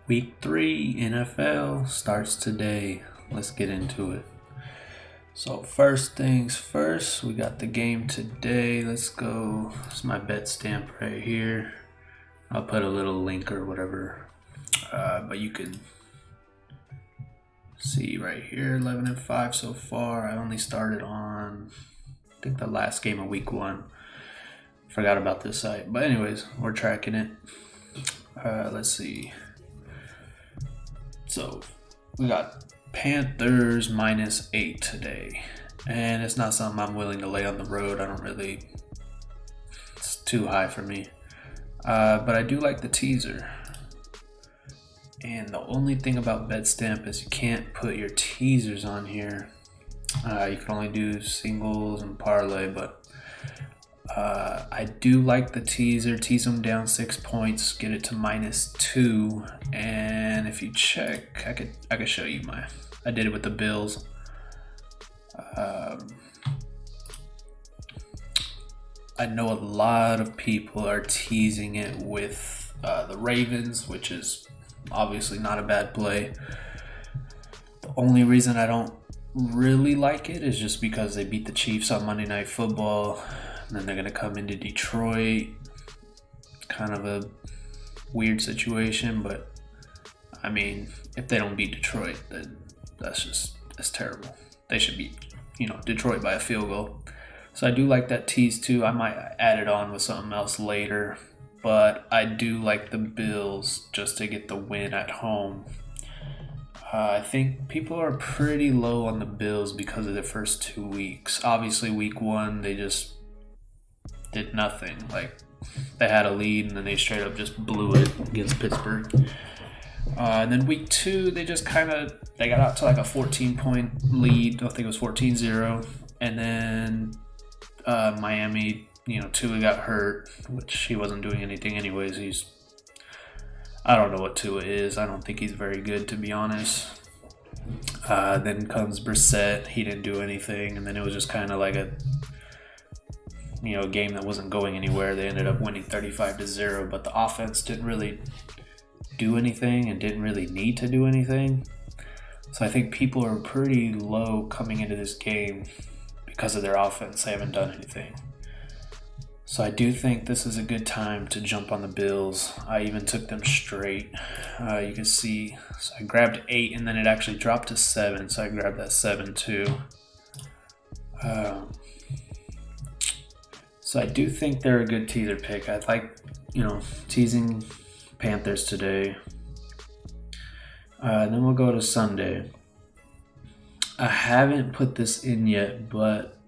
Week 3 NFL starts today. Let's get into it. So first things first, we got the game today. Let's go. It's my bet stamp right here. I'll put a little link or whatever, but you can see right here, 11-5 so far. I only started on, I think, the last game of week 1. Forgot about this site, but anyways, we're tracking it. Let's see. So we got Panthers -8 today, and it's not something I'm willing to lay on the road. It's too high for me. But I do like the teaser. And the only thing about BetStamp is you can't put your teasers on here. You can only do singles and parlay, but I do like the teaser. Tease them down 6 points, get it to -2, and if you check, I could show you I did it with the Bills. I know a lot of people are teasing it with the Ravens, which is obviously not a bad play. The only reason I don't really like it is just because they beat the Chiefs on Monday Night Football. And then they're going to come into Detroit. Kind of a weird situation, but I mean, if they don't beat Detroit, then that's terrible. They should beat, Detroit by a field goal. So I do like that tease too. I might add it on with something else later, but I do like the Bills just to get the win at home. I think people are pretty low on the Bills because of the first 2 weeks. Obviously, week 1, they just did nothing. Like, they had a lead and then they straight up just blew it against Pittsburgh. And then week 2, they just they got out to like a 14-point lead. I think it was 14-0. And then Miami, Tua got hurt, which he wasn't doing anything anyways. I don't know what Tua is. I don't think he's very good, to be honest. Then comes Brissett. He didn't do anything. And then it was just kind of like a game that wasn't going anywhere. They ended up winning 35-0, but the offense didn't really do anything and didn't really need to do anything. So I think people are pretty low coming into this game because of their offense. They haven't done anything. So I do think this is a good time to jump on the Bills. I even took them straight. You can see, so I grabbed 8 and then it actually dropped to 7. So I grabbed that 7 too. So I do think they're a good teaser pick. I like, teasing Panthers today. Then we'll go to Sunday. I haven't put this in yet, but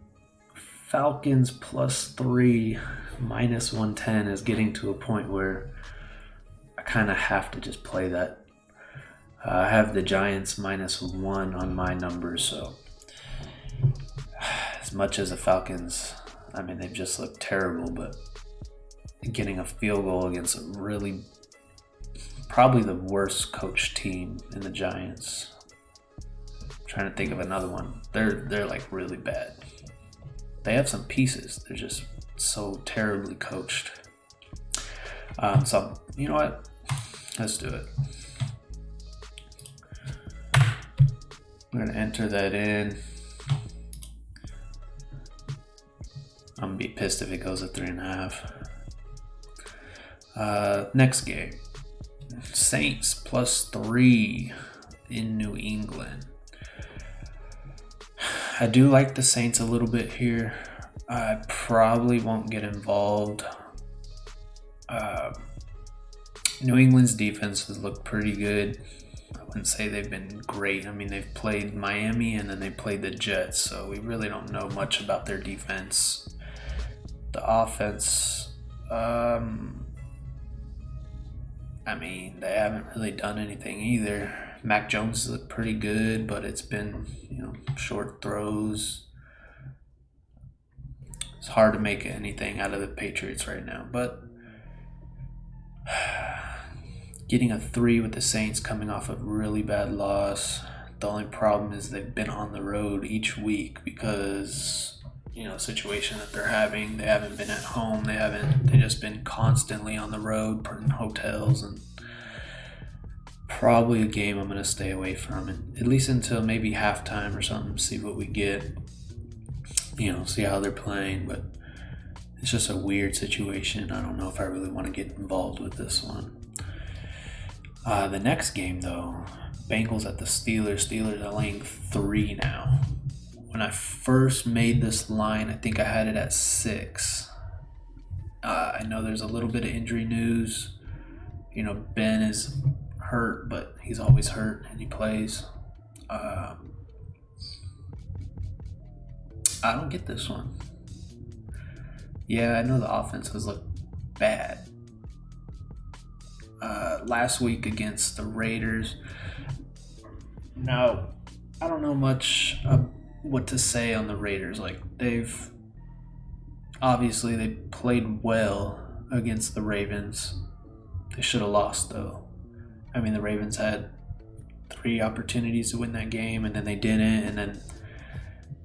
Falcons +3, -110 is getting to a point where I kind of have to just play that. I have the Giants -1 on my numbers, so as much as the Falcons, I mean, they've just looked terrible, but getting a field goal against probably the worst coached team in the Giants. I'm trying to think of another one. They're like really bad. They have some pieces. They're just so terribly coached. So you know what? Let's do it. We're gonna enter that in. I'm gonna be pissed if it goes at 3.5. Next game, Saints +3 in New England. I do like the Saints a little bit here. I probably won't get involved. New England's defense has looked pretty good. I wouldn't say they've been great. I mean, they've played Miami and then they played the Jets, so we really don't know much about their defense. The offense, I mean, they haven't really done anything either. Mac Jones looked pretty good, but it's been, short throws. It's hard to make anything out of the Patriots right now, but getting a 3 with the Saints coming off a really bad loss. The only problem is they've been on the road each week because situation that they're having. They haven't been at home. They just been constantly on the road, put in hotels, and probably a game I'm going to stay away from, and at least until maybe halftime or something, see what we get, see how they're playing. But it's just a weird situation. I don't know if I really want to get involved with this one. The next game, though, Bengals at the Steelers. Steelers are laying 3 now. When I first made this line, I think I had it at 6. I know there's a little bit of injury news. Ben is hurt, but he's always hurt and he plays. I don't get this one. Yeah, I know the offense has looked bad. Last week against the Raiders. Now, I don't know much what to say on the Raiders. They played well against the Ravens. They should have lost, though. I mean, the Ravens had 3 opportunities to win that game, and then they didn't, and then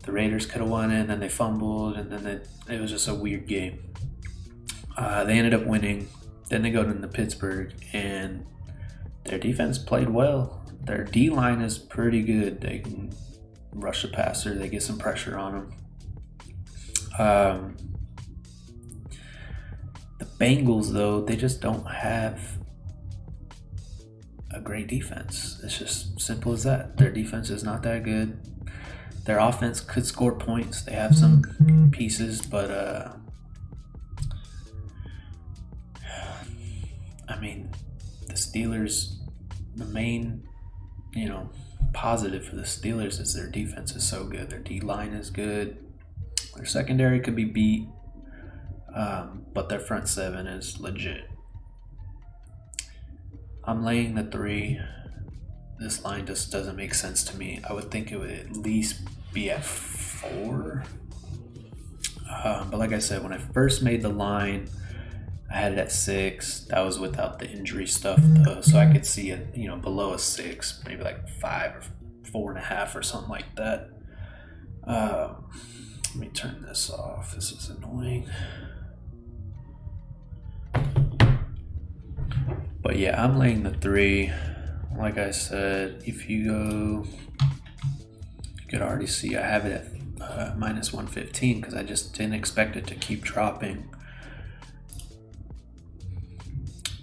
the Raiders could have won it, and then they fumbled, and then it was just a weird game. They ended up winning. Then they go to Pittsburgh, and their defense played well. Their D-line is pretty good. They can rush the passer. They get some pressure on them. The Bengals, though, they just don't have a great defense. It's just simple as that. Their defense is not that good. Their offense could score points. They have some pieces, but the Steelers, the main, positive for the Steelers is their defense is so good. Their D-line is good. Their secondary could be beat, but their front 7 is legit. I'm laying the 3. This line just doesn't make sense to me. I would think it would at least be at 4. But like I said, when I first made the line, I had it at 6. That was without the injury stuff, though, so I could see it, below a 6, maybe like 5 or 4.5 or something like that. Let me turn this off. This is annoying. But yeah, I'm laying the 3. Like I said, if you go, you could already see I have it at minus 115 because I just didn't expect it to keep dropping.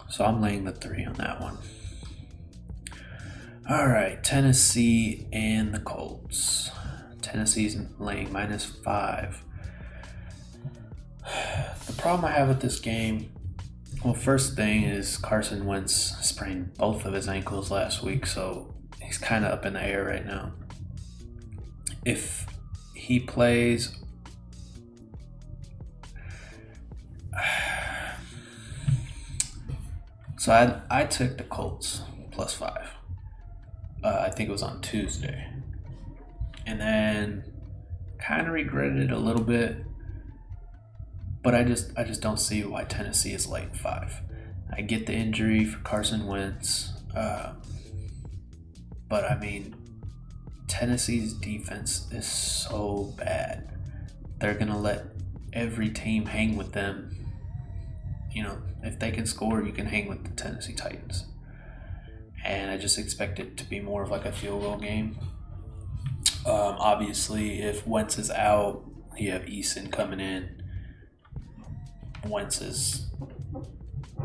So I'm laying the 3 on that one. All right, Tennessee and the Colts. Tennessee's laying minus 5. The problem I have with this game, well, first thing is Carson Wentz sprained both of his ankles last week, so he's kind of up in the air right now. If he plays, so I took the Colts plus 5. I think it was on Tuesday, and then kind of regretted it a little bit. But I just don't see why Tennessee is laying 5. I get the injury for Carson Wentz, but I mean, Tennessee's defense is so bad. They're gonna let every team hang with them. If they can score, you can hang with the Tennessee Titans. And I just expect it to be more of like a field goal game. Obviously, if Wentz is out, you have Eason coming in. Wentz is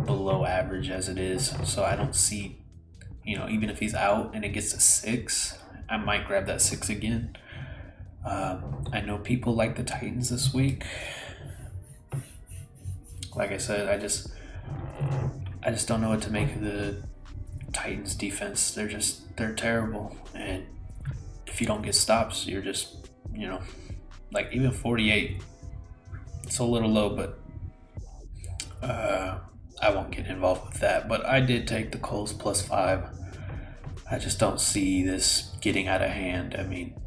below average as it is, so I don't see, even if he's out and it gets to 6, I might grab that 6 again. I know people like the Titans this week. Like I said, I just don't know what to make of the Titans defense. They're terrible, and if you don't get stops, you're just, like even 48, it's a little low, but I won't get involved with that. But I did take the Colts plus 5. I just don't see this getting out of hand. I mean,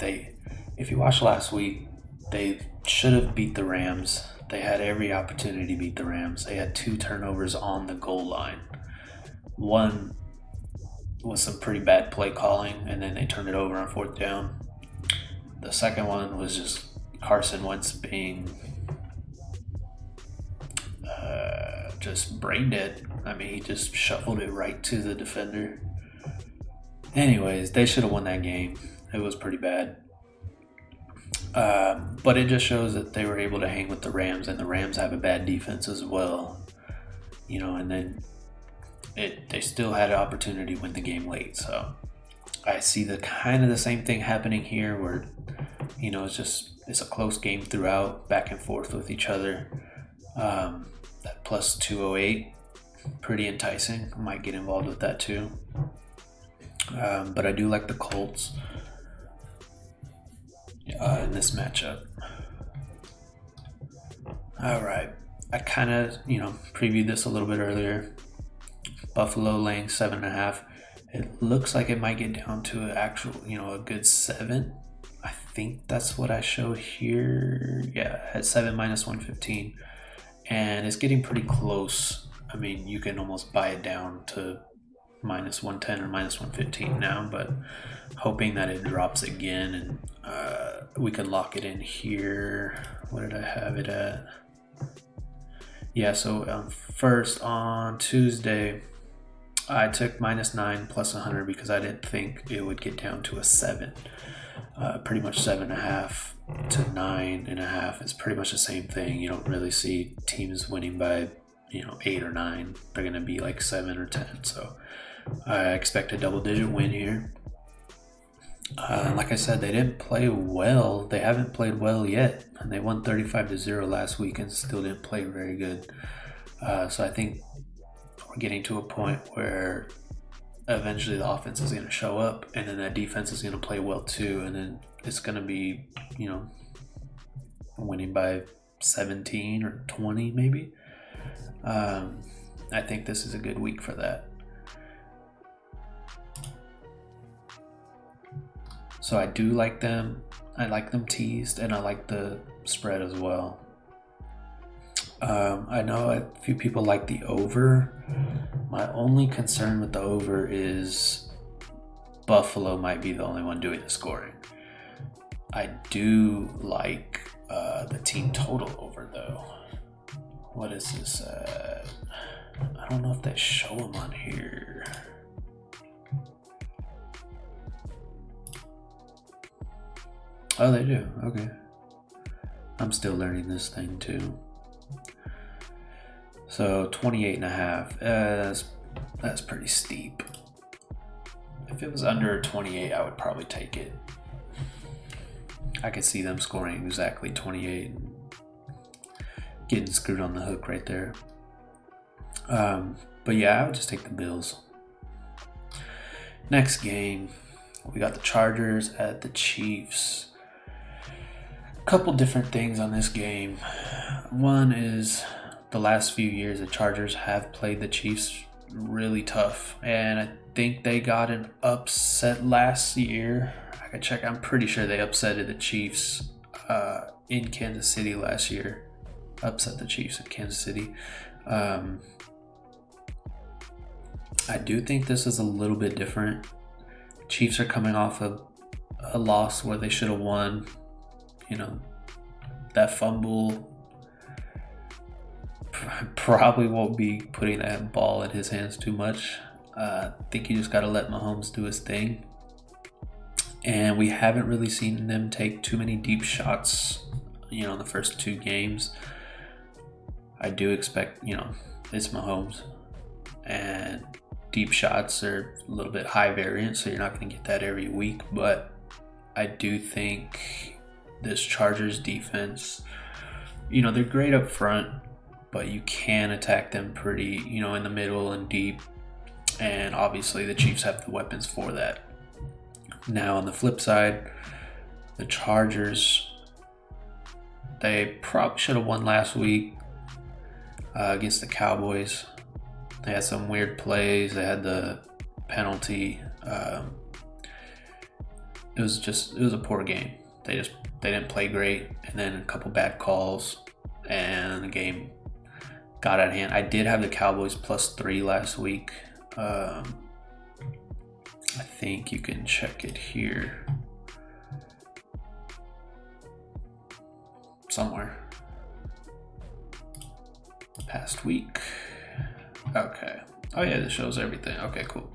if you watched last week, they should have beat the Rams. They had every opportunity to beat the Rams. They had 2 turnovers on the goal line. One was some pretty bad play calling, and then they turned it over on 4th down. The second one was just Carson Wentz being just brain dead. I mean, he just shuffled it right to the defender. Anyways, they should have won that game. It was pretty bad. But it just shows that they were able to hang with the Rams, and the Rams have a bad defense as well. And then they still had an opportunity to win the game late. So I see the kind of the same thing happening here where, it's a close game throughout, back and forth with each other. That plus 208, pretty enticing. I might get involved with that too. But I do like the Colts in this matchup. All right. I kind of, previewed this a little bit earlier. Buffalo laying 7.5. It looks like it might get down to an actual, a good 7. I think that's what I showed here. Yeah, at 7 minus 115. And it's getting pretty close. I mean, you can almost buy it down to minus 110 or minus 115 now, but hoping that it drops again and we can lock it in here. What did I have it at? Yeah, so first on Tuesday, I took minus 9 plus 100 because I didn't think it would get down to a 7. Pretty much 7.5 to 9.5 is pretty much the same thing. You don't really see teams winning by 8 or 9. They're going to be like 7 or 10. So I expect a double-digit win here. Like I said, they didn't play well. They haven't played well yet. And they won 35-0 last week and still didn't play very good. So I think we're getting to a point where eventually the offense is going to show up, and then that defense is going to play well too. And then it's going to be, winning by 17 or 20 maybe. I think this is a good week for that. So I do like them. I like them teased, and I like the spread as well. I know a few people like the over. My only concern with the over is Buffalo might be the only one doing the scoring. I do like the team total over though. What is this? I don't know if they show them on here. Oh, they do. Okay. I'm still learning this thing too. So 28.5. That's pretty steep. If it was under 28, I would probably take it. I could see them scoring exactly 28 and getting screwed on the hook right there. But yeah, I would just take the Bills. Next game, we got the Chargers at the Chiefs. Couple different things on this game. One is the last few years the Chargers have played the Chiefs really tough, and I think they got an upset last year. I could check. I'm pretty sure they upsetted the Chiefs in Kansas City last year. Upset the Chiefs in Kansas City. I do think this is a little bit different. Chiefs are coming off of a loss where they should have won. That fumble, probably won't be putting that ball in his hands too much. I think you just got to let Mahomes do his thing. And we haven't really seen them take too many deep shots, in the first 2 games. I do expect, it's Mahomes. And deep shots are a little bit high variance, so you're not going to get that every week. But I do think this Chargers defense, they're great up front, but you can attack them pretty, in the middle and deep. And obviously the Chiefs have the weapons for that. Now on the flip side, the Chargers, they probably should have won last week against the Cowboys. They had some weird plays. They had the penalty. It was a poor game. They didn't play great, and then a couple bad calls, and the game got out of hand. I did have the Cowboys +3 last week. I think you can check it here somewhere. Past week. Okay. Oh yeah, this shows everything. Okay, cool.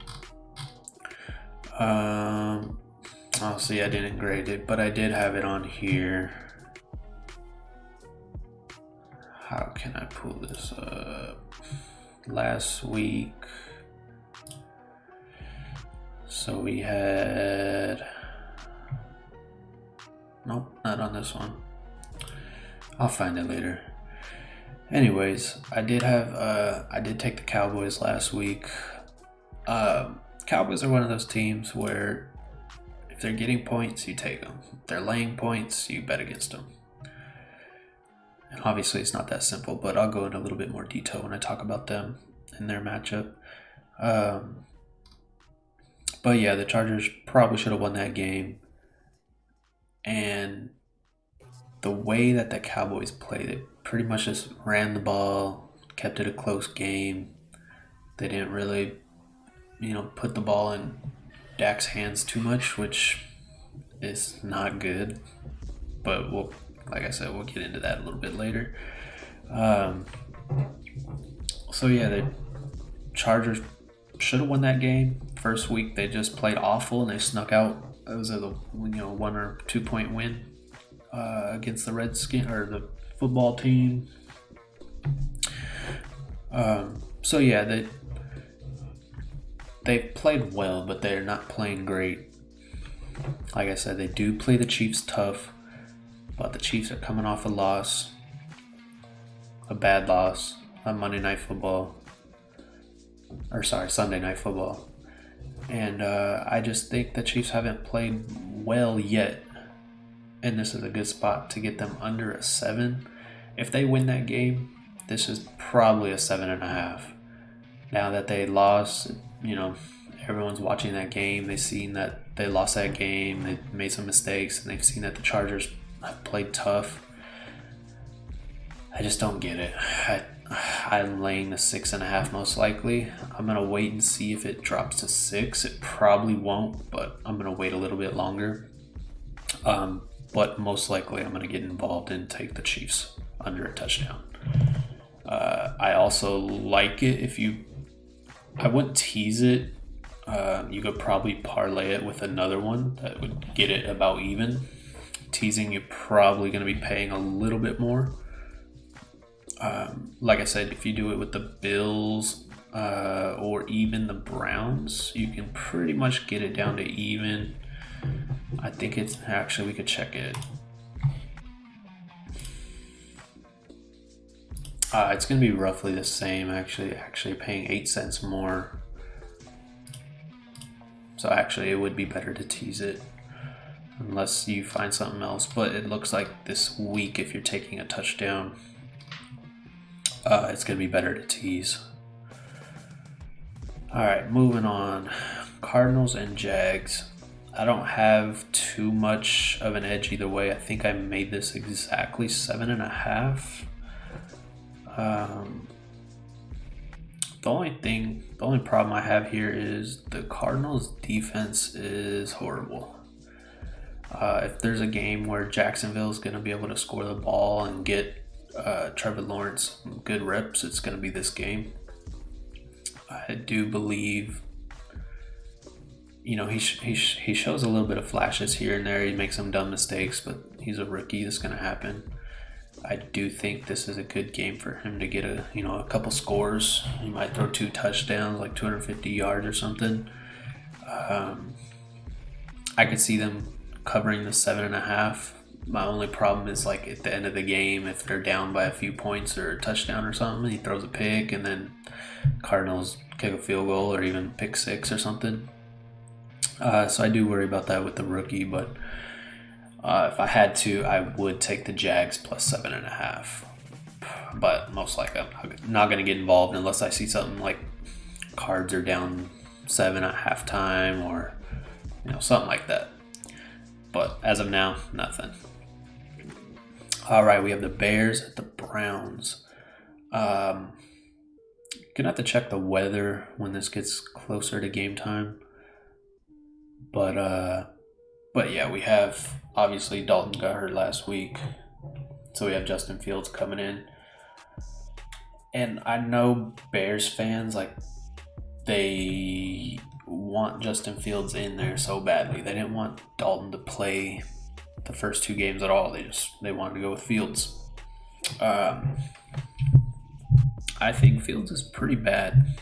Oh, see, I didn't grade it, but I did have it on here. How can I pull this up? Last week. So we had... Nope, not on this one. I'll find it later. Anyways, I did take the Cowboys last week. Cowboys are one of those teams where if they're getting points, you take them. If they're laying points, you bet against them. And obviously it's not that simple, but I'll go into a little bit more detail when I talk about them and their matchup. But yeah, the Chargers probably should have won that game. And the way that the Cowboys played it, pretty much just ran the ball, kept it a close game. They didn't really, put the ball in Dak's hands too much, which is not good. But like I said, we'll get into that a little bit later. So yeah, the Chargers should have won that game. First week they just played awful and they snuck out. It was a 1 or 2 point win against the Redskins or the football team. So yeah, they've played well, but they're not playing great. Like I said, they do play the Chiefs tough, but the Chiefs are coming off a loss, a bad loss on Sunday Night Football. And I just think the Chiefs haven't played well yet. And this is a good spot to get them under a 7. If they win that game, this is probably a 7.5. Now that they lost, everyone's watching that game. They've seen that they lost that game. They made some mistakes, and they've seen that the Chargers have played tough. I just don't get it. I'm laying the 6.5 most likely. I'm going to wait and see if it drops to 6. It probably won't, but I'm going to wait a little bit longer. But most likely I'm going to get involved and take the Chiefs under a touchdown. I also like it I wouldn't tease it. You could probably parlay it with another one that would get it about even. Teasing, you're probably going to be paying a little bit more. Like I said, if you do it with the Bills or even the Browns, you can pretty much get it down to even. I think it's actually, we could check it. It's going to be roughly the same, actually paying 8 cents more. So actually it would be better to tease it unless you find something else. But it looks like this week, if you're taking a touchdown, it's going to be better to tease. All right, moving on. Cardinals and Jags. I don't have too much of an edge either way. I think I made this exactly 7.5. The only problem I have here is the Cardinals defense is horrible. If there's a game where Jacksonville is going to be able to score the ball and get Trevor Lawrence good reps, it's going to be this game. I do believe, he shows a little bit of flashes here and there. He makes some dumb mistakes, but he's a rookie. That's going to happen. I do think this is a good game for him to get a couple scores. He might throw 2 touchdowns, like 250 yards or something. I could see them covering the 7.5. My only problem is like at the end of the game, if they're down by a few points or a touchdown or something, he throws a pick and then Cardinals kick a field goal or even pick 6 or something. So I do worry about that with the rookie, but if I had to, I would take the Jags plus 7.5. But most likely I'm not going to get involved unless I see something like Cards are down 7 at halftime or something like that. But as of now, nothing. All right, we have the Bears at the Browns. Gonna have to check the weather when this gets closer to game time. But yeah, we have, obviously Dalton got hurt last week, so we have Justin Fields coming in. And I know Bears fans, like, they want Justin Fields in there so badly. They didn't want Dalton to play the first 2 games at all. They wanted to go with Fields. I think Fields is pretty bad.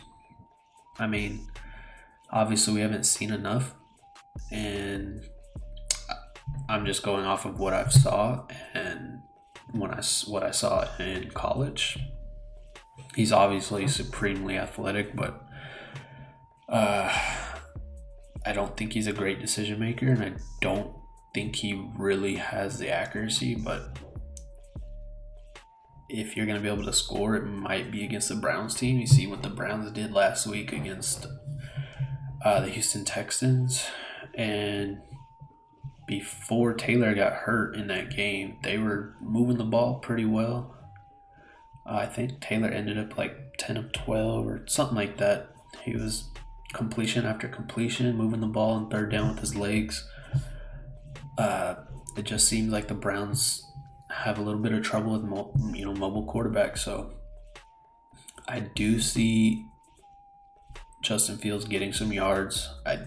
I mean, obviously we haven't seen enough, and I'm just going off of what I've saw and what I saw in college. He's obviously supremely athletic, but I don't think he's a great decision maker, and I don't think he really has the accuracy. But if you're going to be able to score, it might be against the Browns team. You see what the Browns did last week against the Houston Texans. And before Taylor got hurt in that game, they were moving the ball pretty well. I think Taylor ended up like 10 of 12 or something like that. He was completion after completion, moving the ball on third down with his legs. It just seems like the Browns have a little bit of trouble with mobile quarterbacks. So I do see Justin Fields getting some yards. I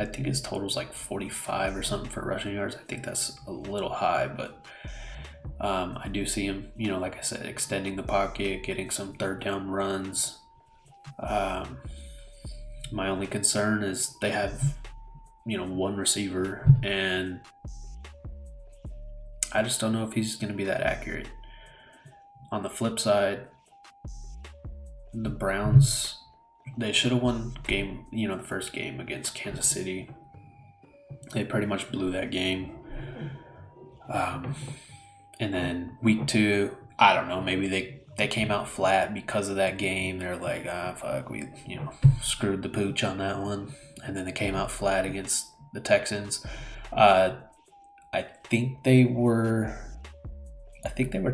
think his total's like 45 or something for rushing yards. I think that's a little high, but I do see him, like I said, extending the pocket, getting some third down runs. My only concern is they have, one receiver, and I just don't know if he's going to be that accurate. On the flip side, the Browns, they should have won game, the first game against Kansas City. They pretty much blew that game. And then week 2, I don't know, maybe they came out flat because of that game. They're like, fuck, we, screwed the pooch on that one. And then they came out flat against the Texans. I think they were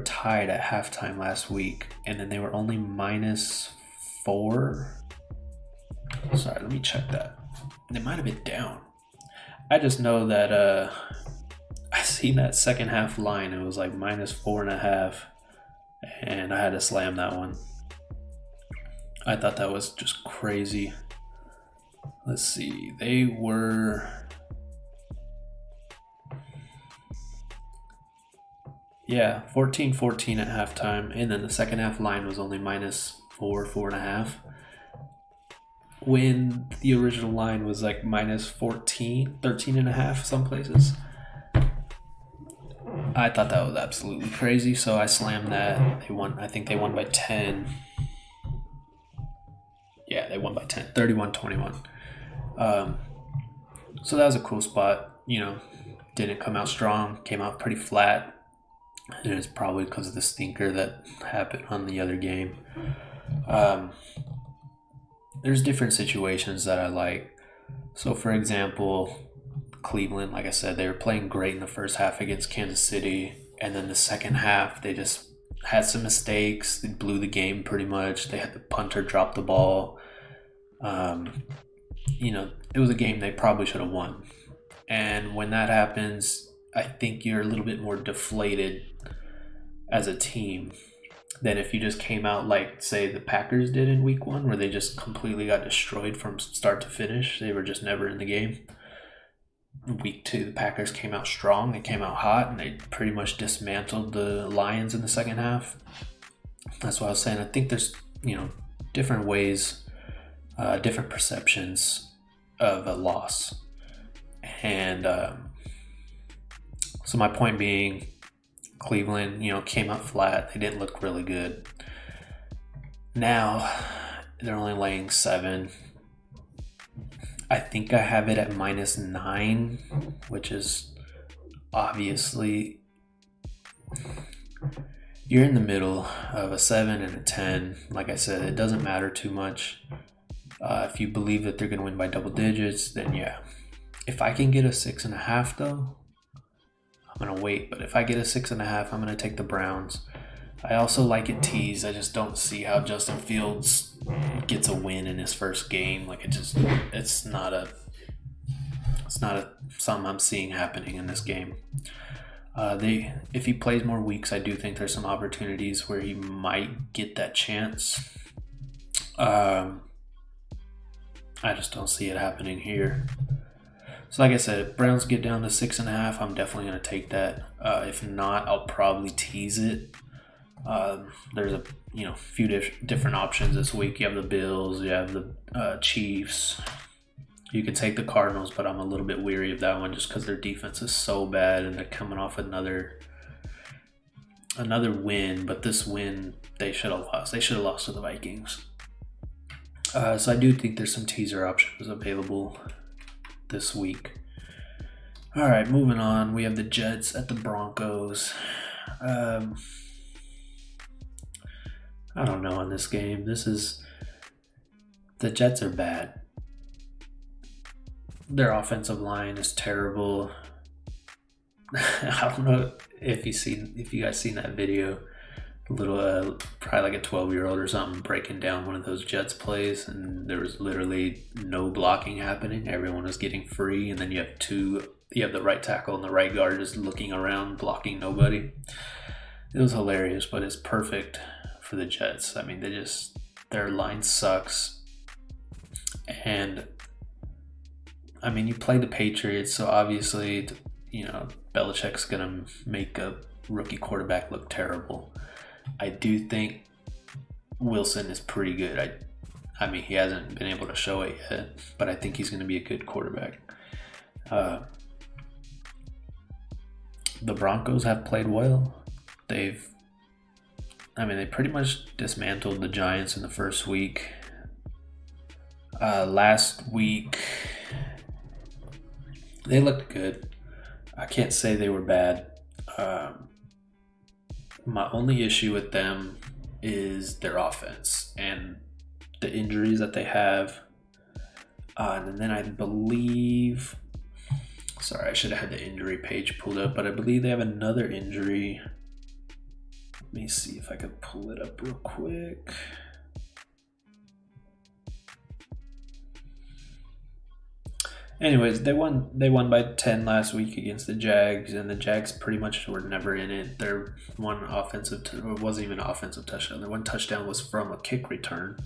tied at halftime last week, and then they were only -4. Sorry, let me check that. They might have been down. I just know that I seen that second half line. It was like -4.5, and I had to slam that one. I thought that was just crazy. Let's see. They were... Yeah, 14-14 at halftime, and then the second half line was only -4.5. When the original line was like -14, 13.5 some places. I thought that was absolutely crazy, so I slammed that. They won. I think they won by 10. Yeah, they won by 10, 31-21. So that was a cool spot. Didn't come out strong, came out pretty flat. And it's probably because of the stinker that happened on the other game. There's different situations that I like. So, for example, Cleveland, like I said, they were playing great in the first half against Kansas City. And then the second half, they just had some mistakes. They blew the game pretty much. They had the punter drop the ball. It was a game they probably should have won. And when that happens, I think you're a little bit more deflated as a team than if you just came out like, say, the Packers did in week 1, where they just completely got destroyed from start to finish. They were just never in the game. Week 2, the Packers came out strong. They came out hot, and they pretty much dismantled the Lions in the second half. That's what I was saying. I think there's, different ways, different perceptions of a loss. And so my point being, Cleveland, came out flat. They didn't look really good. Now, they're only laying 7. I think I have it at -9, which is obviously... You're in the middle of a 7 and a 10. Like I said, it doesn't matter too much. If you believe that they're going to win by double digits, then yeah. If I can get a 6.5, though, I'm going to wait. But if I get a 6.5, I'm going to take the Browns. I also like it teased. I just don't see how Justin Fields gets a win in his first game. Like, it's not something I'm seeing happening in this game. If he plays more weeks, I do think there's some opportunities where he might get that chance. I just don't see it happening here. So like I said, if Browns get down to 6.5, I'm definitely going to take that. If not, I'll probably tease it. There's a few different options this week. You have the Bills, you have the Chiefs. You could take the Cardinals, but I'm a little bit weary of that one just because their defense is so bad and they're coming off another win. But this win, they should have lost. They should have lost to the Vikings. So I do think there's some teaser options available this week. All right, moving on. We have the Jets at the Broncos. I don't know in this game. The Jets are bad. Their offensive line is terrible. I don't know if you guys seen that video. A little, probably like a 12-year-old or something breaking down one of those Jets plays, and there was literally no blocking happening. Everyone was getting free, and then you have the right tackle and the right guard just looking around, blocking nobody. It was hilarious, but it's perfect for the Jets. I mean, their line sucks, and I mean, you play the Patriots, so obviously, Belichick's going to make a rookie quarterback look terrible. I do think Wilson is pretty good. I mean, he hasn't been able to show it yet, but I think he's going to be a good quarterback. The Broncos have played well. They pretty much dismantled the Giants in the first week. Last week, they looked good. I can't say they were bad. My only issue with them is their offense and the injuries that they have. And then I believe... Sorry, I should have had the injury page pulled up, but I believe they have another injury. Let me see if I could pull it up real quick. Anyways, they won by 10 last week against the Jags, and the Jags pretty much were never in it. Their one it wasn't even an offensive touchdown. Their one touchdown was from a kick return.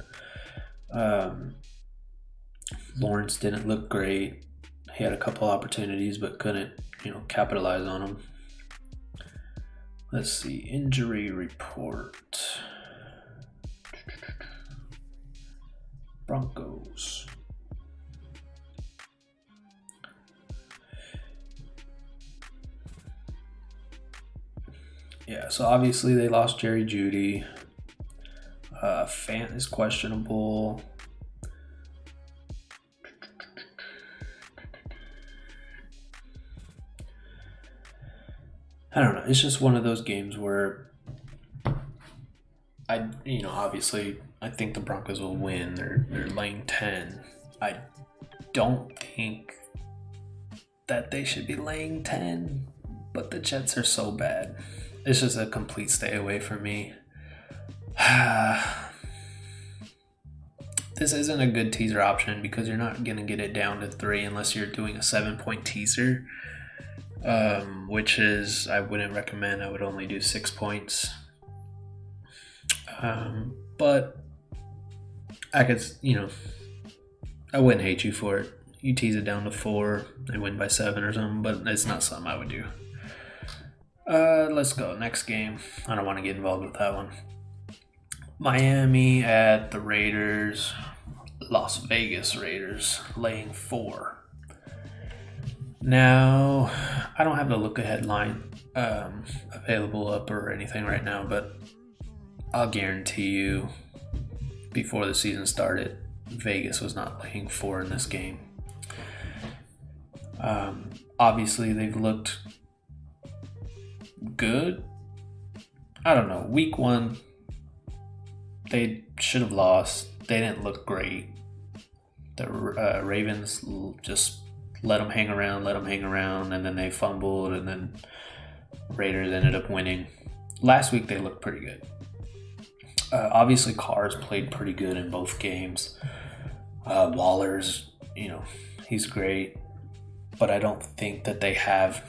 Lawrence didn't look great. He had a couple opportunities, but couldn't, capitalize on them. Let's see, injury report. Broncos. Yeah, so obviously they lost Jerry Jeudy. Fant is questionable. I don't know. It's just one of those games where obviously I think the Broncos will win. They're laying 10. I don't think that they should be laying 10, but the Jets are so bad. It's just a complete stay away for me. This isn't a good teaser option because you're not going to get it down to 3 unless you're doing a 7-point teaser, which is, I wouldn't recommend. I would only do 6 points. But I could, I wouldn't hate you for it. You tease it down to 4 and win by 7 or something, but it's not something I would do. Let's go. Next game. I don't want to get involved with that one. Miami at the Raiders. Las Vegas Raiders laying 4. Now, I don't have the look-ahead line available up or anything right now, but I'll guarantee you before the season started, Vegas was not laying 4 in this game. Obviously, they've looked good. I don't know. Week 1, they should have lost. They didn't look great. The Ravens just let them hang around, and then they fumbled, and then Raiders ended up winning. Last week, they looked pretty good. Obviously, Carr's played pretty good in both games. Waller's, he's great. But I don't think that they have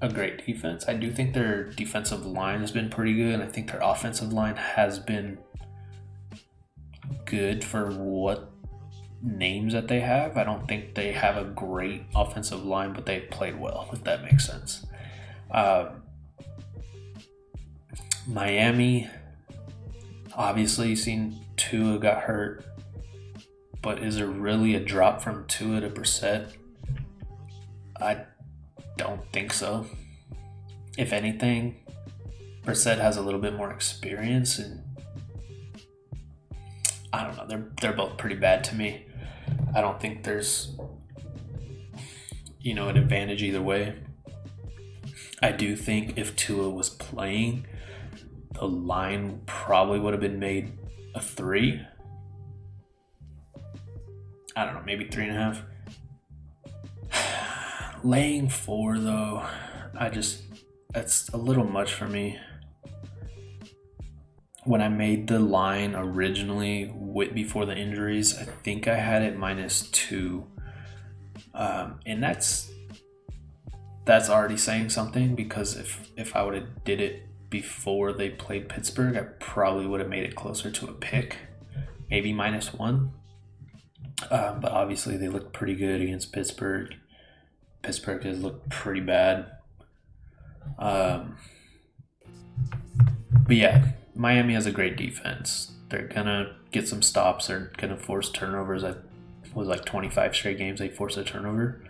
a great defense. I do think their defensive line has been pretty good, and I think their offensive line has been good for what names that they have. I don't think they have a great offensive line, but they played well, if that makes sense. Miami, obviously, you've seen Tua got hurt, but is there really a drop from Tua to Brissett? I don't think so. If anything, Brissett has a little bit more experience, and I don't know. They're both pretty bad to me. I don't think there's an advantage either way. I do think if Tua was playing, the line probably would have been made a 3. I don't know, maybe 3.5. Laying 4 though, that's a little much for me. When I made the line originally before the injuries, I think I had it -2. And that's already saying something, because if I would have did it before they played Pittsburgh, I probably would have made it closer to a pick, maybe -1. But obviously they looked pretty good against Pittsburgh. Pittsburgh has looked pretty bad. But yeah, Miami has a great defense. They're going to get some stops. They're going to force turnovers. It was like 25 straight games they forced a turnover.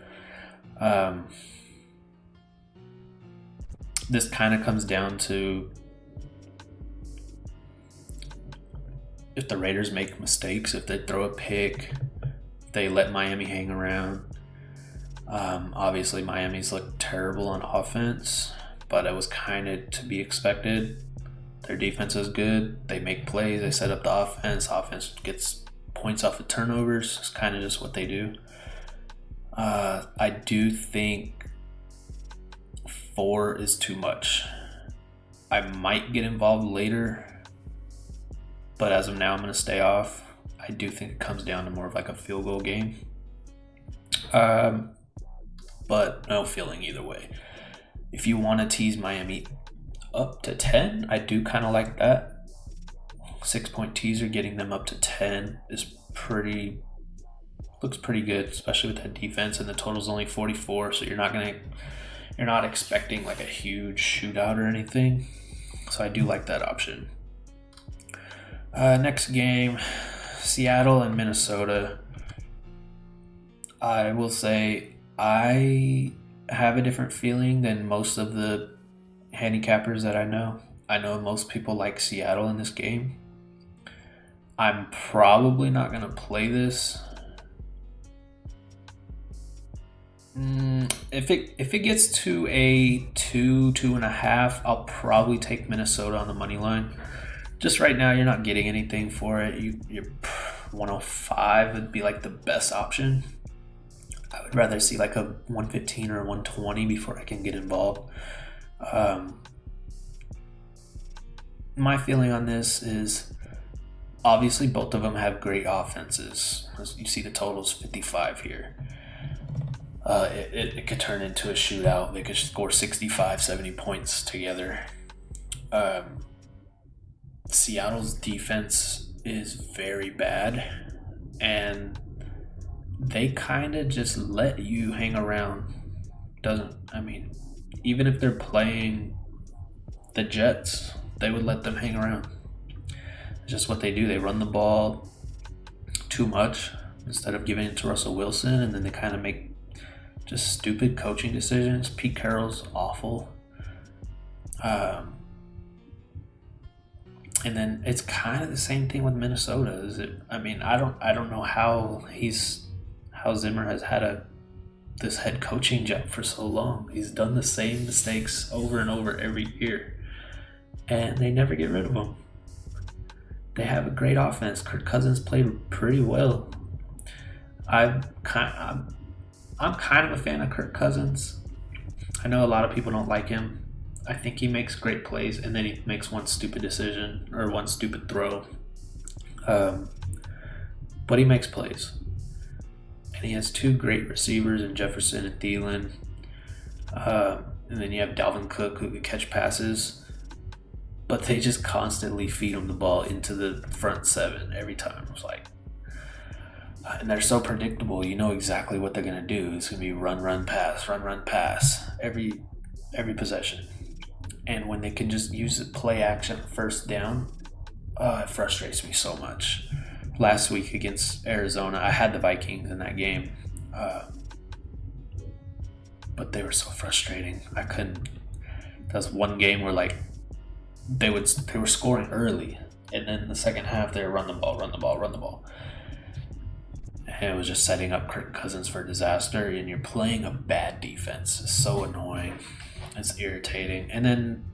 This kind of comes down to if the Raiders make mistakes, if they throw a pick, they let Miami hang around. Obviously, Miami's looked terrible on offense, but it was kind of to be expected. Their defense is good. They make plays. They set up the offense. Offense gets points off of turnovers. It's kind of just what they do. I do think 4 is too much. I might get involved later, but as of now, I'm going to stay off. I do think it comes down to more of like a field goal game. But no feeling either way. If you want to tease Miami up to 10, I do kind of like that. 6-point teaser, getting them up to 10 looks pretty good, especially with that defense, and the total's only 44, so you're not expecting like a huge shootout or anything. So I do like that option. Next game, Seattle and Minnesota. I will say I have a different feeling than most of the handicappers that I know. I know most people like Seattle in this game. I'm probably not going to play this. If it gets to a 2.5, I'll probably take Minnesota on the money line. Just right now, you're not getting anything for it. You're 105 would be like the best option. I would rather see like a 115 or a 120 before I can get involved. My feeling on this is obviously both of them have great offenses. As you see, the total's 55 here. It could turn into a shootout. They could score 65, 70 points together. Seattle's defense is very bad, and they kind of just let you hang around. Even if they're playing the Jets, they would let them hang around. It's just what they do. They run the ball too much instead of giving it to Russell Wilson, and then they kind of make just stupid coaching decisions. Pete Carroll's awful. And then it's kind of the same thing with Minnesota. I don't know how Zimmer has had this head coaching job for so long. He's done the same mistakes over and over every year, and they never get rid of them. They have a great offense. Kirk Cousins played pretty well. I'm kind of a fan of Kirk Cousins. I know a lot of people don't like him. I think he makes great plays, and then he makes one stupid decision or one stupid throw. But he makes plays. And he has 2 great receivers in Jefferson and Thielen. And then you have Dalvin Cook who could catch passes, but they just constantly feed him the ball into the front seven every time. It's like, and they're so predictable. You know exactly what they're gonna do. It's gonna be run, pass every possession. And when they can just use the play action first down, it frustrates me so much. Last week against Arizona, I had the Vikings in that game, but they were so frustrating. I couldn't. That was one game where like they were scoring early, and then the second half they were run the ball. And it was just setting up Kirk Cousins for disaster, and you're playing a bad defense. It's so annoying. It's irritating. And then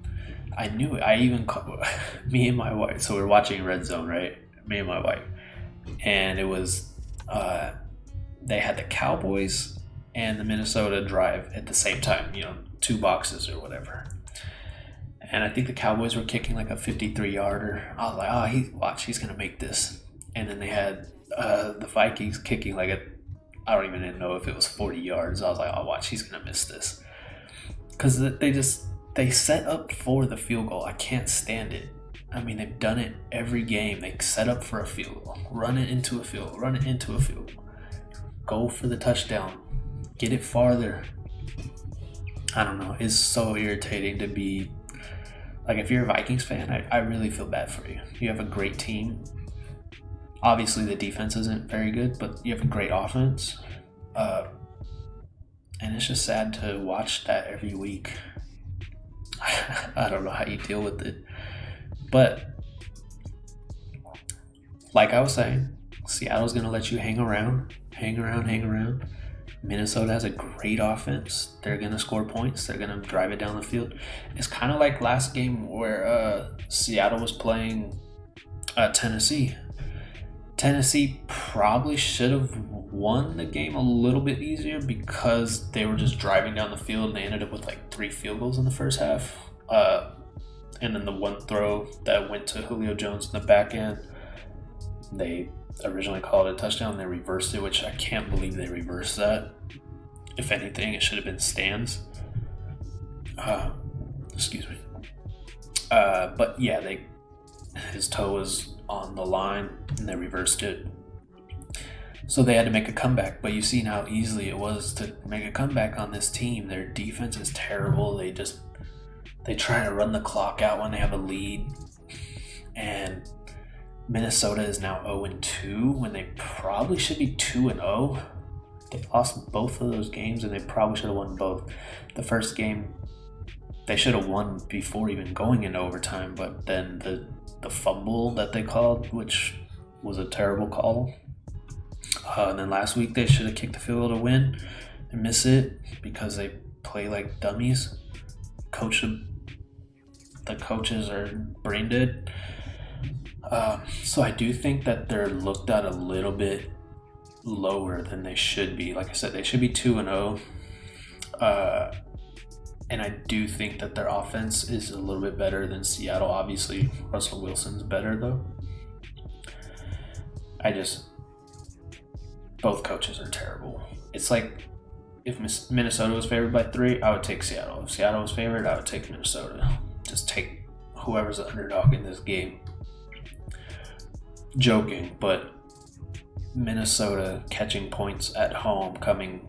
I knew it. I even called me and my wife. So we were watching Red Zone, right? Me and my wife. And it was, they had the Cowboys and the Minnesota drive at the same time, 2 boxes or whatever. And I think the Cowboys were kicking like a 53-yarder. I was like, he's going to make this. And then they had the Vikings kicking like I don't even know if it was 40 yards. I was like, watch, he's going to miss this. Because they set up for the field goal. I can't stand it. I mean, they've done it every game. They set up for a field goal. Run it into a field goal. Go for the touchdown. Get it farther. I don't know. It's so irritating to be... Like, if you're a Vikings fan, I really feel bad for you. You have a great team. Obviously, the defense isn't very good, but you have a great offense. And it's just sad to watch that every week. I don't know how you deal with it. But, like I was saying, Seattle's going to let you hang around. Minnesota has a great offense. They're going to score points. They're going to drive it down the field. It's kind of like last game where Seattle was playing Tennessee. Tennessee probably should have won the game a little bit easier because they were just driving down the field and they ended up with like 3 field goals in the first half. And then the one throw that went to Julio Jones in the back end, they originally called it a touchdown. They reversed it, which I can't believe they reversed that. If anything, it should have been stands. Excuse me. But yeah, his toe was on the line and they reversed it. So they had to make a comeback, but you've seen how easily it was to make a comeback on this team. Their defense is terrible. They try to run the clock out when they have a lead. And Minnesota is now 0-2 when they probably should be 2-0. They lost both of those games and they probably should have won both. The first game they should have won before even going into overtime, but then the fumble that they called, which was a terrible call. And then last week they should have kicked the field goal to win and miss it because they play like dummies. The coaches are brain dead. So I do think that they're looked at a little bit lower than they should be. Like I said, they should be 2-0. And I do think that their offense is a little bit better than Seattle. Obviously, Russell Wilson's better, though. Both coaches are terrible. It's like, if Minnesota was favored by 3, I would take Seattle. If Seattle was favored, I would take Minnesota. Just take whoever's the underdog in this game. Joking, but Minnesota catching points at home, coming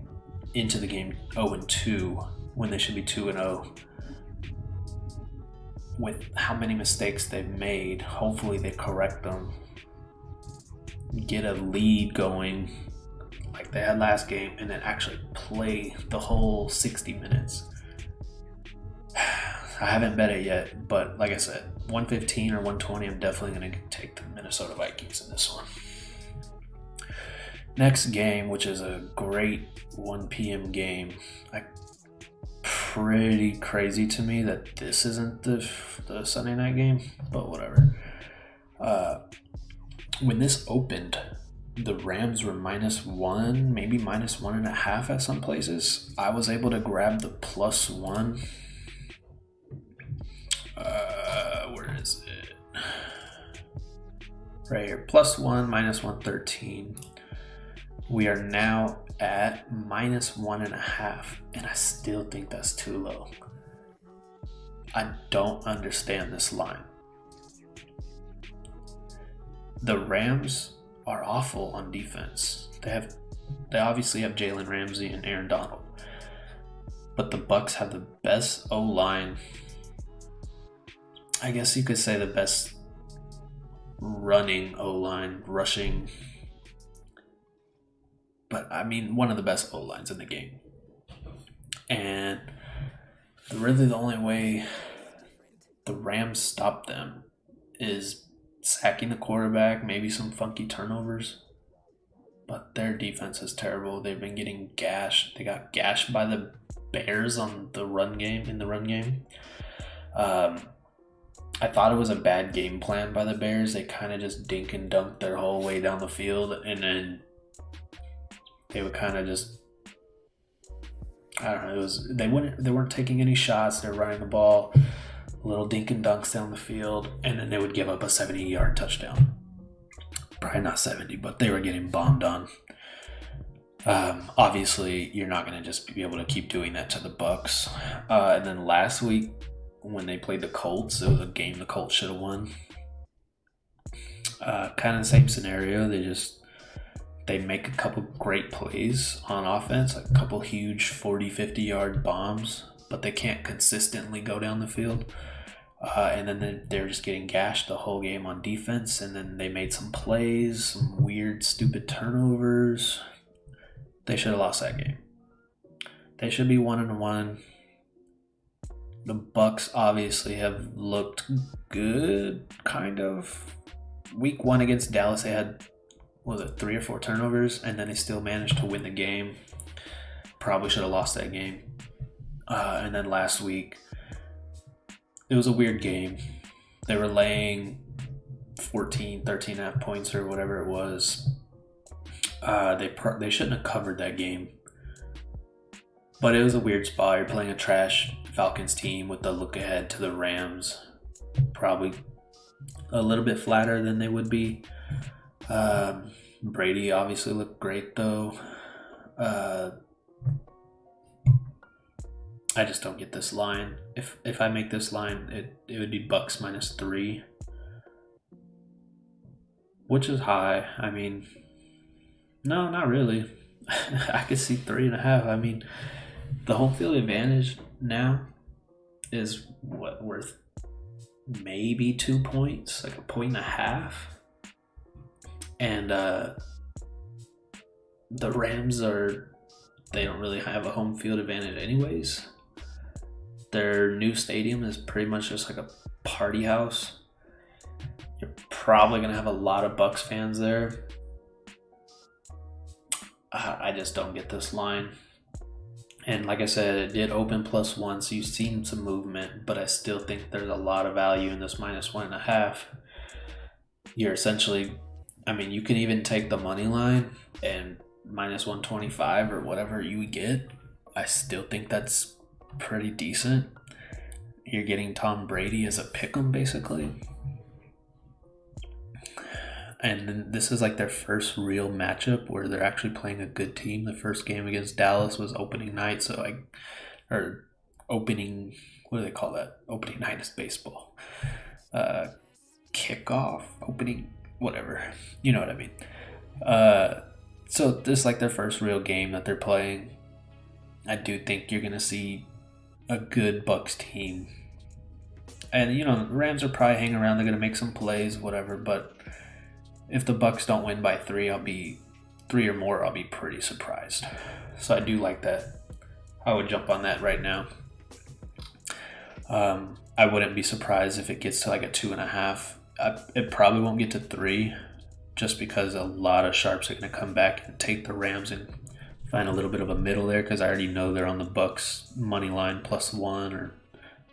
into the game 0-2 when they should be 2-0. With how many mistakes they've made, hopefully they correct them. Get a lead going like they had last game and then actually play the whole 60 minutes. I haven't bet it yet, but like I said, 115 or 120, I'm definitely going to take the Minnesota Vikings in this one. Next game, which is a great 1 p.m. game. Pretty crazy to me that this isn't the Sunday night game, but whatever. When this opened, the Rams were -1, maybe -1.5 at some places. I was able to grab the +1. Where is it? Right here, +1, -113. We are now at -1.5, and I still think that's too low. I don't understand this line. The Rams are awful on defense. They obviously have Jalen Ramsey and Aaron Donald. But the Bucs have the best O-line. I guess you could say the best running O-line, rushing. But I mean, one of the best O-lines in the game. And really the only way the Rams stop them is sacking the quarterback, maybe some funky turnovers. But their defense is terrible. They've been getting gashed. They got gashed by the Bears in the run game. I thought it was a bad game plan by the Bears. They kind of just dink and dunk their whole way down the field, and then they would kind of just, I don't know, they weren't taking any shots. They're running the ball, little dink and dunks down the field, and then they would give up a 70-yard touchdown. Probably not 70, but they were getting bombed on. Obviously, you're not going to just be able to keep doing that to the Bucs. And then last week, when they played the Colts, it was a game the Colts should have won. Kind of the same scenario. They make a couple great plays on offense, like a couple huge 40, 50-yard bombs, but they can't consistently go down the field. And then they're just getting gashed the whole game on defense. And then they made some plays, some weird, stupid turnovers. They should have lost that game. They should be 1-1. The Bucs obviously have looked good, kind of. Week 1 against Dallas, they had, 3 or 4 turnovers, and then they still managed to win the game. Probably should have lost that game. And then last week, it was a weird game. They were laying 13 and a half points or whatever it was. They shouldn't have covered that game. But it was a weird spot. You're playing a trash Falcons team with the look ahead to the Rams. Probably a little bit flatter than they would be. Brady obviously looked great though. I just don't get this line. If I make this line, it would be Bucs -3, which is high. I mean, no, not really. I could see 3.5. I mean, the home field advantage now is worth maybe 2 points, like 1.5. And the Rams they don't really have a home field advantage anyways. Their new stadium is pretty much just like a party house. You're probably going to have a lot of Bucs fans there. I just don't get this line. And like I said, it did open +1, so you've seen some movement, but I still think there's a lot of value in this -1.5. You're essentially, I mean, you can even take the money line and -125 or whatever you would get. I still think that's pretty decent. You're getting Tom Brady as a pick'em basically. And then this is like their first real matchup where they're actually playing a good team. The first game against Dallas was opening night, opening, what do they call that? Opening night is baseball. Kickoff, opening, whatever. You know what I mean. So this is like their first real game that they're playing. I do think you're going to see a good Bucs team. And, the Rams are probably hanging around. They're going to make some plays, whatever, but if the Bucs don't win by 3 or more, I'll be pretty surprised. So I do like that. I would jump on that right now. I wouldn't be surprised if it gets to like a 2.5. It probably won't get to 3, just because a lot of sharps are going to come back and take the Rams and find a little bit of a middle there, because I already know they're on the Bucs money line +1 or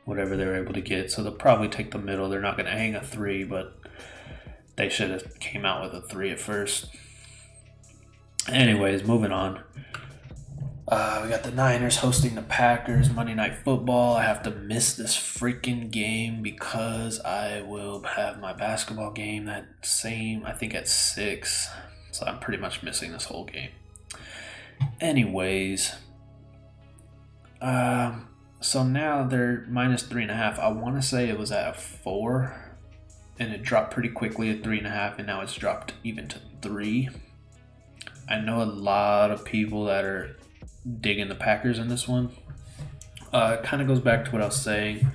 whatever they're able to get. So they'll probably take the middle. They're not going to hang a 3, but they should have came out with a 3 at first. Anyways, moving on. We got the Niners hosting the Packers, Monday Night Football. I have to miss this freaking game because I will have my basketball game I think at 6. So I'm pretty much missing this whole game. Anyways, So now they're minus 3.5. I want to say it was at a 4, and it dropped pretty quickly at 3.5, and now it's dropped even to 3. I know a lot of people that are digging the Packers in this one. It kind of goes back to what I was saying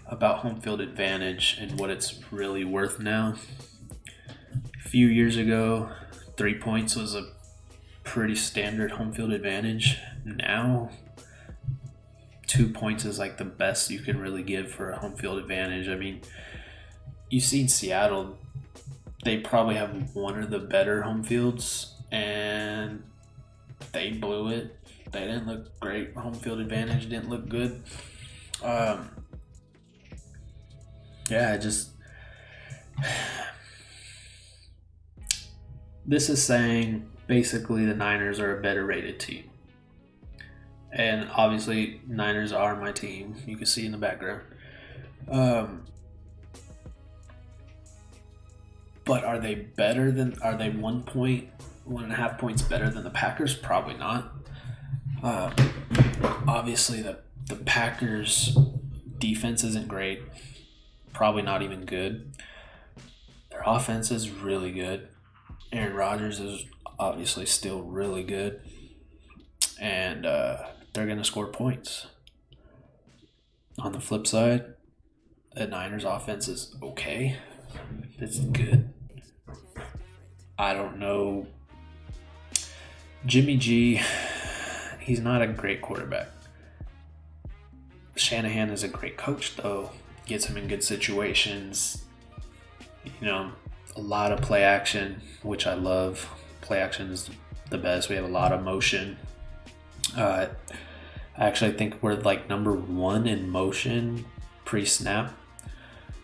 about home field advantage and what it's really worth now. A few years ago, 3 points was a pretty standard home field advantage. Now, 2 points is like the best you can really give for a home field advantage. I mean, you've seen Seattle, they probably have one of the better home fields, and they blew it. They didn't look great. Home field advantage didn't look good. This is saying basically the Niners are a better rated team. And obviously, Niners are my team. You can see in the background. But are they 1.5 points better than the Packers? Probably not. Obviously, the Packers' defense isn't great. Probably not even good. Their offense is really good. Aaron Rodgers is obviously still really good. And they're going to score points. On the flip side, the Niners' offense is okay. It's good. I don't know. Jimmy G, he's not a great quarterback. Shanahan is a great coach, though. Gets him in good situations. You know, a lot of play action, which I love. Play action is the best. We have a lot of motion. I actually think we're like number 1 in motion pre-snap,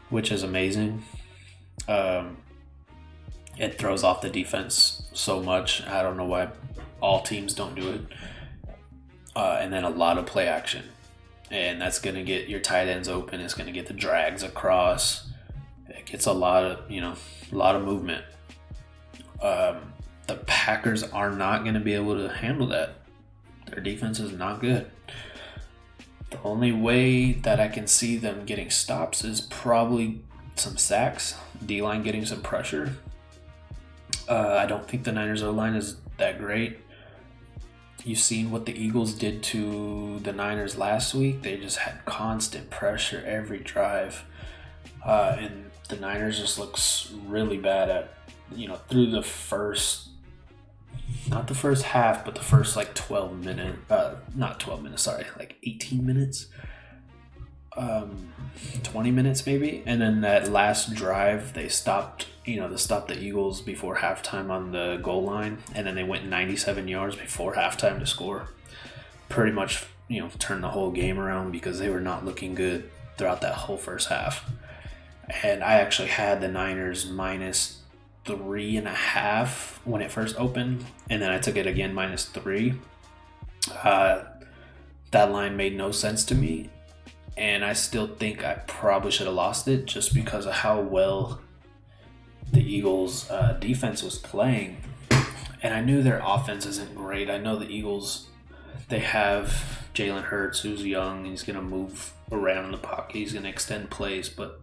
which is amazing. It throws off the defense so much. I don't know why all teams don't do it. And then a lot of play action. And that's going to get your tight ends open. It's going to get the drags across. It gets a lot of movement. The Packers are not going to be able to handle that. Their defense is not good. The only way that I can see them getting stops is probably some sacks, D-line getting some pressure. I don't think the Niners O-line is that great. You've seen what the Eagles did to the Niners last week. They just had constant pressure every drive. And the Niners just looks really bad at, through the first, not the first half, but the first like 12 minutes, not 12 minutes, sorry, like 18 minutes, 20 minutes maybe. And then that last drive, they stopped the Eagles before halftime on the goal line. And then they went 97 yards before halftime to score. Pretty much, turned the whole game around because they were not looking good throughout that whole first half. And I actually had the Niners minus 3.5 when it first opened, and then I took it again minus 3. That line made no sense to me, and I still think I probably should have lost it just because of how well the Eagles' defense was playing. And I knew their offense isn't great. I know the Eagles, they have Jalen Hurts, who's young. He's going to move around in the pocket. He's going to extend plays, but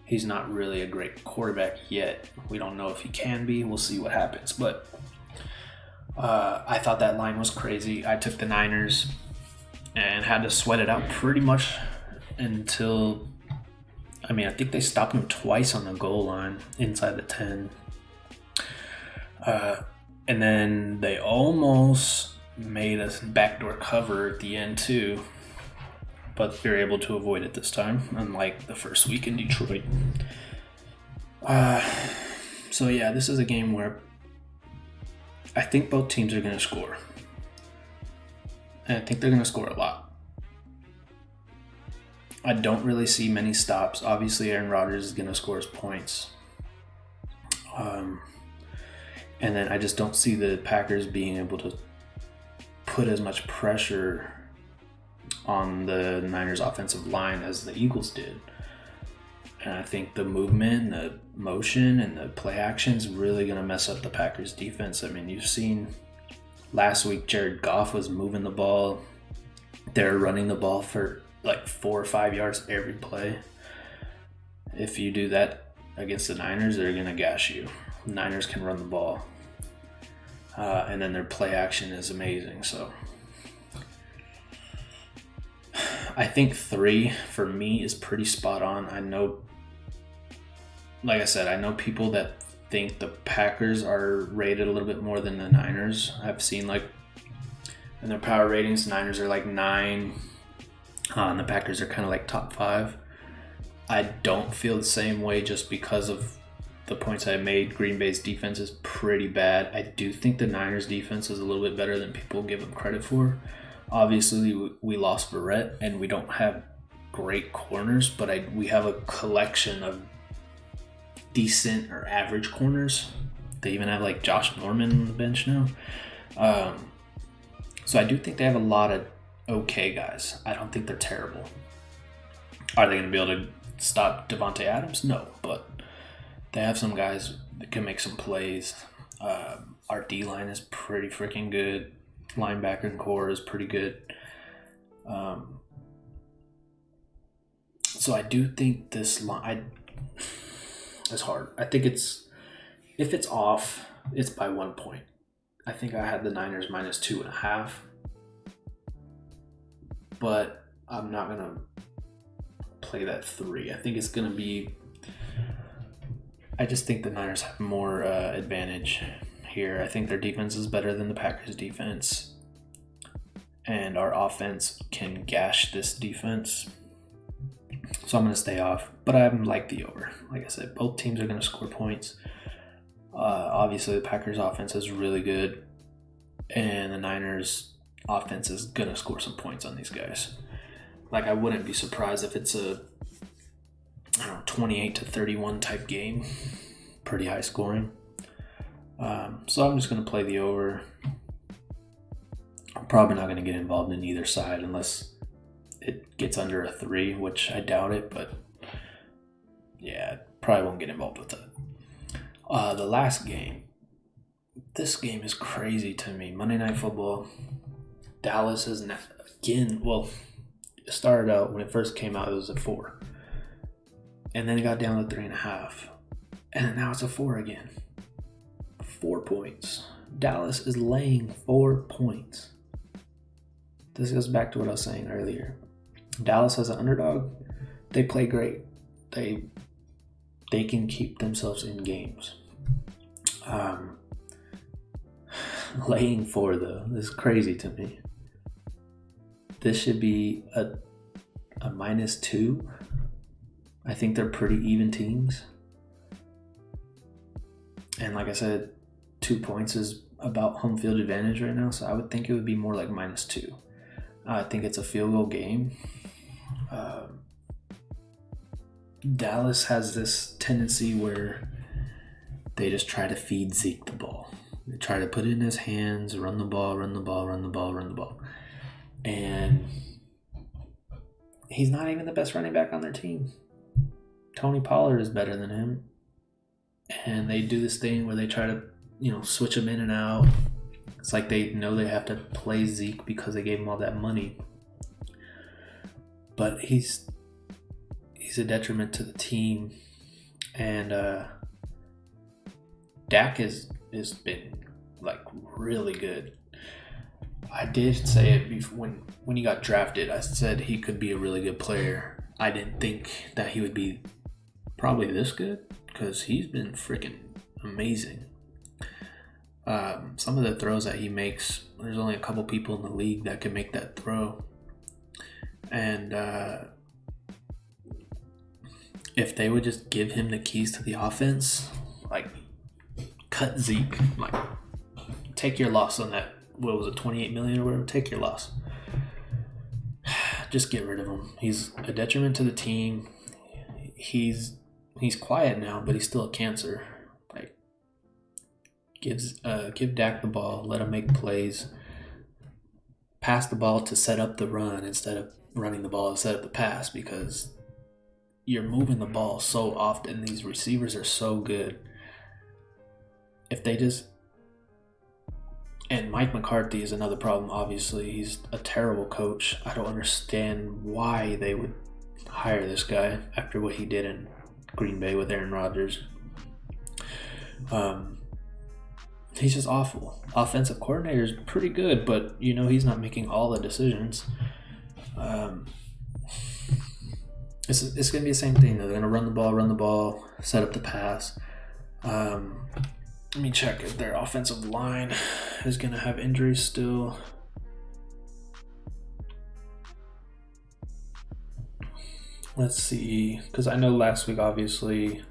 he's not really a great quarterback yet. We don't know if he can be. We'll see what happens. But I thought that line was crazy. I took the Niners and had to sweat it out pretty much until, I think they stopped them twice on the goal line inside the 10. And then they almost made a backdoor cover at the end too. But they were able to avoid it this time, unlike the first week in Detroit. So yeah, this is a game where I think both teams are going to score. And I think they're going to score a lot. I don't really see many stops. Obviously, Aaron Rodgers is going to score his points. And then I just don't see the Packers being able to put as much pressure on the Niners offensive line as the Eagles did. And I think the movement, the motion, and the play action is really going to mess up the Packers defense. You've seen last week Jared Goff was moving the ball. they're running the ball for like 4 or 5 yards every play. If you do that against the Niners, they're going to gash you. Niners can run the ball. And then their play action is amazing. So I think 3 for me is pretty spot on. I know, like I said, I know people that think the Packers are rated a little bit more than the Niners. I've seen like in their power ratings, the Niners are like 9, and the Packers are kind of like top 5. I don't feel the same way just because of the points I made. Green Bay's defense is pretty bad. I do think the Niners defense is a little bit better than people give them credit for. Obviously, we lost Barrett, and we don't have great corners, but we have a collection of decent or average corners. They even have like Josh Norman on the bench now. So I do think they have a lot of okay guys. I don't think they're terrible. Are they going to be able to stop Devontae Adams? No, but they have some guys that can make some plays. Our D-line is pretty freaking good. Linebacker core is pretty good. So I do think this line is hard. I think if it's off, it's by 1 point. I think I had the Niners minus 2.5. But I'm not going to play that 3. I think it's going to be... I just think the Niners have more advantage here. I think their defense is better than the Packers' defense. And our offense can gash this defense. So I'm going to stay off. But I like the over. Like I said, both teams are going to score points. Obviously, the Packers' offense is really good. And the Niners' offense is going to score some points on these guys. Like, I wouldn't be surprised if it's a 28-31 type game. Pretty high scoring. So I'm just going to play the over. I'm probably not going to get involved in either side unless it gets under a 3, which I doubt it, but yeah, probably won't get involved with that. The last game. This game is crazy to me. Monday Night Football. Dallas is again, well, it started out when it first came out, it was a 4. And then it got down to 3.5. And now it's a 4 again. 4 points. Dallas is laying 4 points. This goes back to what I was saying earlier. Dallas as an underdog, they play great. They can keep themselves in games. Laying 4 though is crazy to me. This should be a -2. I think they're pretty even teams. And like I said, 2 points is about home field advantage right now, so I would think it would be more like -2. I think it's a field goal game. Dallas has this tendency where they just try to feed Zeke the ball. They try to put it in his hands, run the ball. And he's not even the best running back on their team. Tony Pollard is better than him. And they do this thing where they try to, switch him in and out. It's like they know they have to play Zeke because they gave him all that money. But he's a detriment to the team. And Dak has been like really good. I did say it before, when he got drafted. I said he could be a really good player. I didn't think that he would be probably this good because he's been freaking amazing. Some of the throws that he makes, there's only a couple people in the league that can make that throw. And if they would just give him the keys to the offense, like cut Zeke, like take your loss on that. What was it, $28 million or whatever? Take your loss. Just get rid of him. He's a detriment to the team. He's quiet now, but he's still a cancer. Like, give Dak the ball, let him make plays, pass the ball to set up the run instead of running the ball to set up the pass, because you're moving the ball so often. These receivers are so good. If they just And Mike McCarthy is another problem, obviously. He's a terrible coach. I don't understand why they would hire this guy after what he did in Green Bay with Aaron Rodgers. He's just awful. Offensive coordinator is pretty good, but, he's not making all the decisions. It's going to be the same thing. They're going to run the ball, set up the pass. Let me check if their offensive line is going to have injuries still. Let's see. Because I know last week, obviously,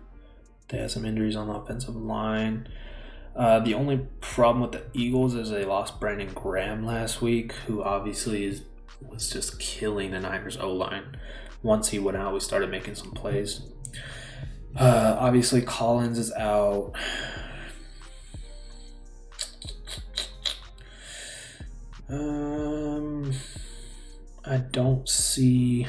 they had some injuries on the offensive line. The only problem with the Eagles is they lost Brandon Graham last week, who obviously was just killing the Niners O-line. Once he went out, we started making some plays. Obviously, Collins is out. I don't see...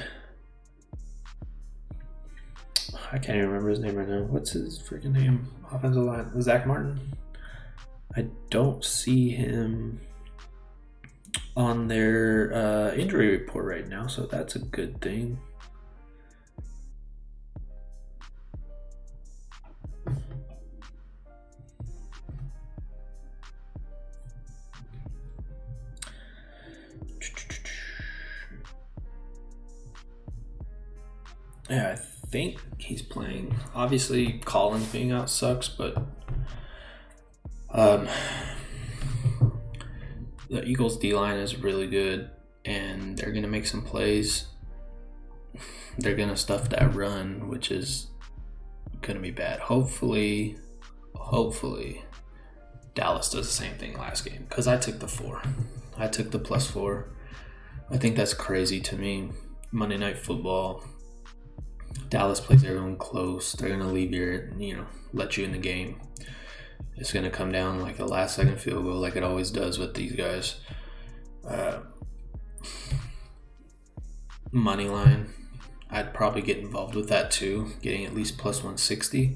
I can't even remember his name right now. What's his freaking name? Offensive line. Zach Martin? I don't see him on their injury report right now, so that's a good thing. Yeah, I think he's playing. Obviously, Collins being out sucks, but the Eagles' D-line is really good, and they're going to make some plays. They're going to stuff that run, which is going to be bad. Hopefully, Dallas does the same thing last game, because I took the 4. I took the +4. I think that's crazy to me. Monday Night Football. Dallas plays everyone close. They're going to leave let you in the game. It's going to come down like a last-second field goal like it always does with these guys. Money line. I'd probably get involved with that too, getting at least +160.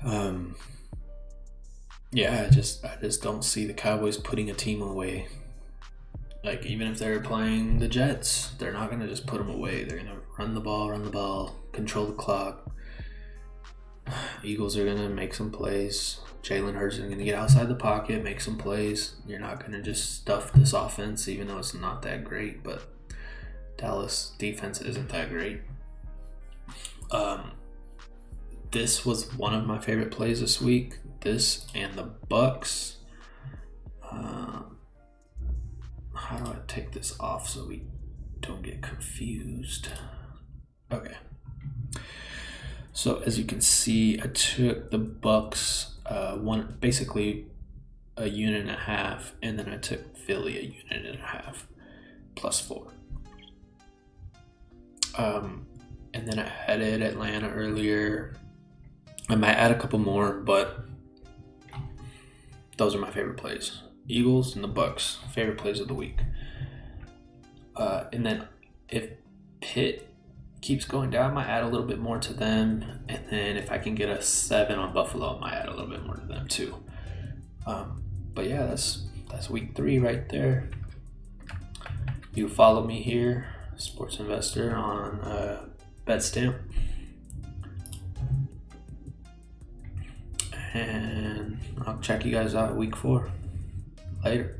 I just don't see the Cowboys putting a team away. Like, even if they're playing the Jets, they're not going to just put them away. They're going to run the ball, control the clock. Eagles are going to make some plays. Jalen Hurts is going to get outside the pocket, make some plays. You're not going to just stuff this offense, even though it's not that great. But Dallas defense isn't that great. This was one of my favorite plays this week. This and the Bucks. How do I take this off so we don't get confused? Okay. So as you can see, I took the Bucks basically a unit and a half, and then I took Philly a unit and a half +4. And then I added Atlanta earlier. I might add a couple more, but those are my favorite plays. Eagles and the Bucks, favorite plays of the week. And then if Pitt keeps going down, I might add a little bit more to them. And then if I can get a 7 on Buffalo, I might add a little bit more to them too. But yeah, that's week 3 right there. You follow me here, Sports Investor, on BetStamp. And I'll check you guys out week 4. Later.